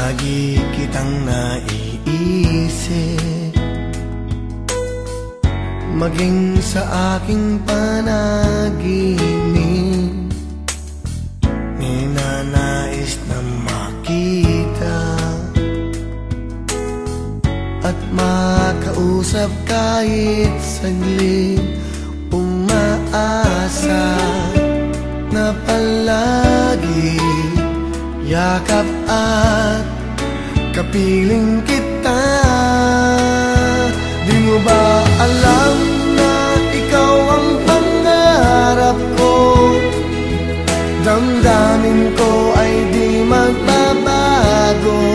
Lagi kitang naiisip, maging sa aking panaginip. Ninanais na makita at makausap kahit saglit. Umaasa na palagi yakap at kapiling kita. Di mo ba alam na ikaw ang pangarap ko? Damdamin ko ay di magbabago.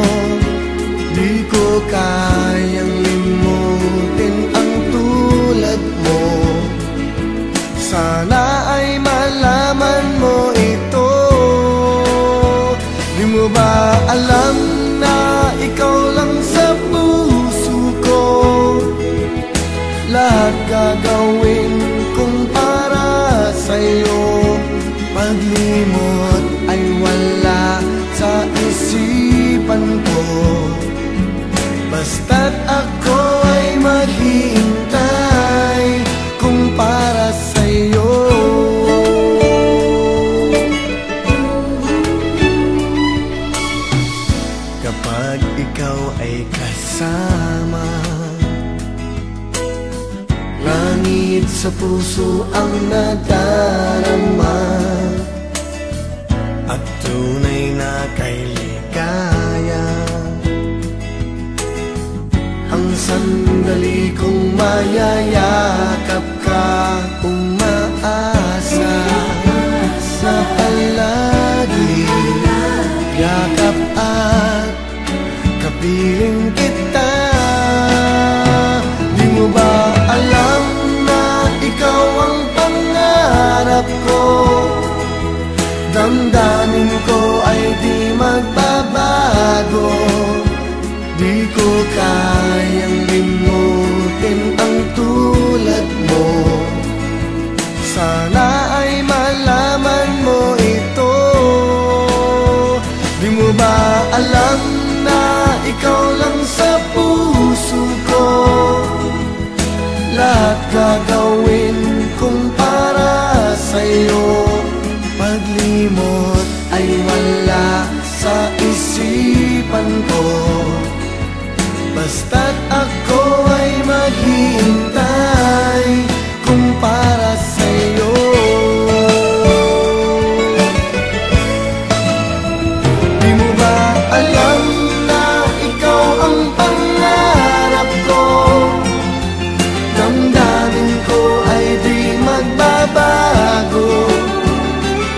Di ko kayang limutin ang tulad mo. Sana ay malaman mo ito. Di mo ba alam na ikaw lang sa puso ko? Lahat gagawin kong para sa'yo. Paglimot ay wala sa isipan ko. Basta't ako ay maghihintay kung para sa'yo. Kapag ikaw ay kasama, langit sa puso ang nadarama, at tunay na kay ligaya. Ang sandali kong mayayakap ka, umaasa na palagi yakap at kapiling kita. Di mo ba alam na ikaw ang pangarap ko? Damdamin ko ay di magbabago. Di ko kayang limutin ang tulad mo. Sana ay malaman mo ito. Di mo ba alam na ikaw lang sa puso ko? Lahat gagawin kong para sa'yo. Paglimot ay wala sa isipan ko. Basta't ako ay maghihintay kung para sa'yo. Di mo ba alam na ikaw ang pangarap ko? Damdamin ko ay di magbabago.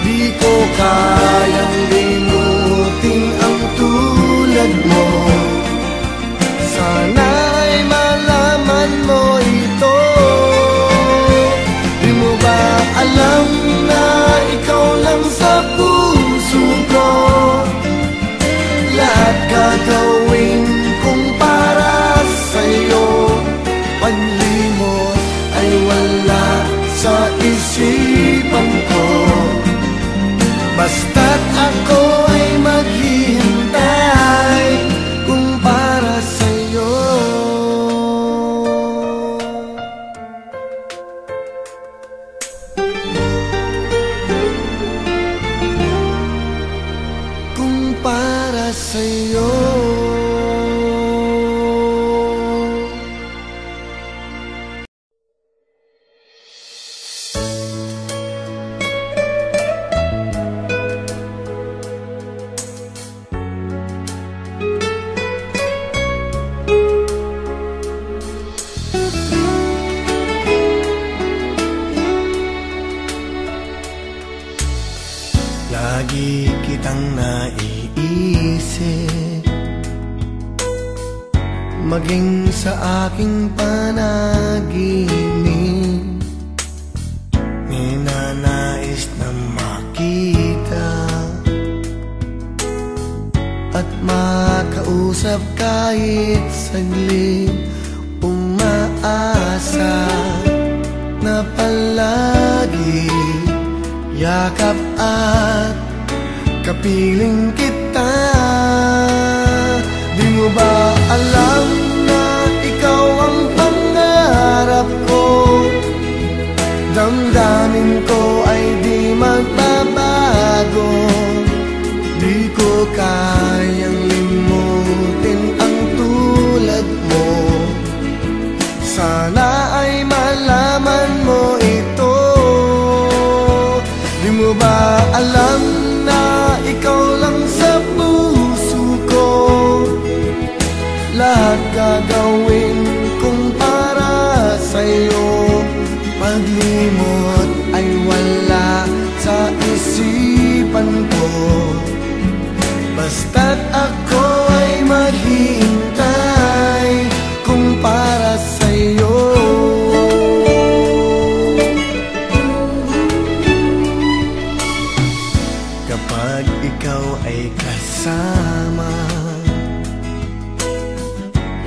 Di ko kayang limutin ang tulad mo. Sana ay malaman mo ito. Di mo ba alam na ikaw lang sa puso ko? Lahat gagawin kong para sa'yo. Paglimot ay wala sa isipan ko. Basta't ako ay maghihintay kung para sa'yo. Kung para sa'yo. Lagi kitang naiisip, maging sa aking panaginip. Ninanais na makita at makausap kahit saglit. Umaasa na palagi yakap at kapiling kita. ba alam na ikaw ang pangarap ko? Damdamin ko ay di magbabago. Di ko kayang limutin ang tulad mo. Sana ay malaman mo ito. Di mo ba alam na ikaw lang sa puso ko? Lahat gagawin kong para sa'yo. Paglimot ay wala sa isipan ko. Basta't ako ay maghihintay kung para sa'yo. Kapag ikaw ay kasama,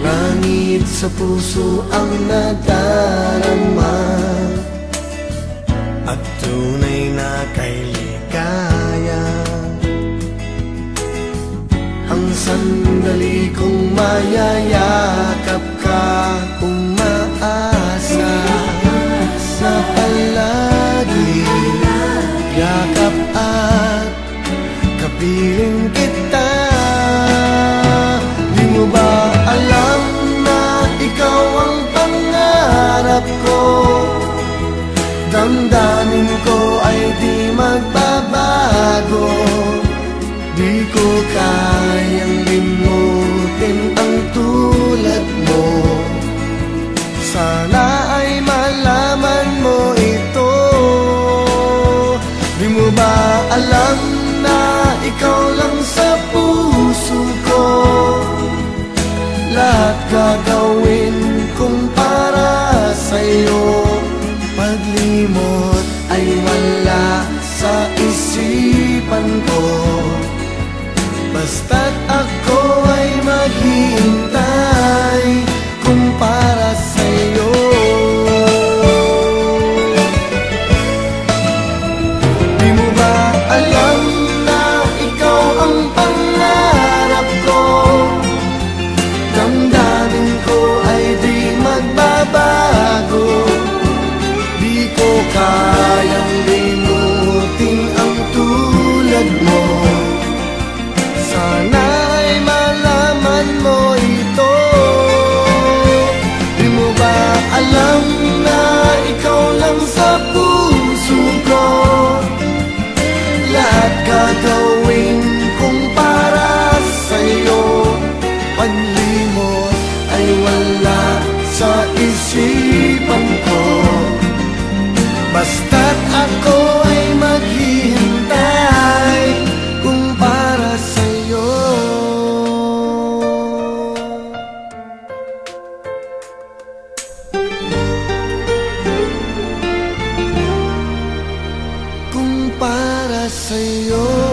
langit sa puso ang nadarama, at tunay na kay ligaya. Ang sandali kong mayayakap ka, umaasa na palagi yakap at kapiling kita. Di mo ba alam na ikaw ang pangarap ko? Damdamin ko ay di magbabago. Di ko kayang limutin ang tulad mo. Sana ay malaman mo ito. Di mo ba alam na ikaw lang sa puso ko? Lahat gagawin kong para sa'yo. Paglimot ay wala sa isipan ko. Basta't ako ay maghihintay kung para sa'yo. Di mo ba alam na ikaw ang pangarap ko? Damdamin ko ay di magbabago. Di ko kayang limutin ang tulad mo. Sana ay malaman mo ito. Di mo ba alam na ikaw lang sa puso ko? Lahat gagawin kong para sa'yo. Paglimot ay wala sa isipan ko. Basta't ako ay maghihintay kung para sa'yo. Kung para sa'yo.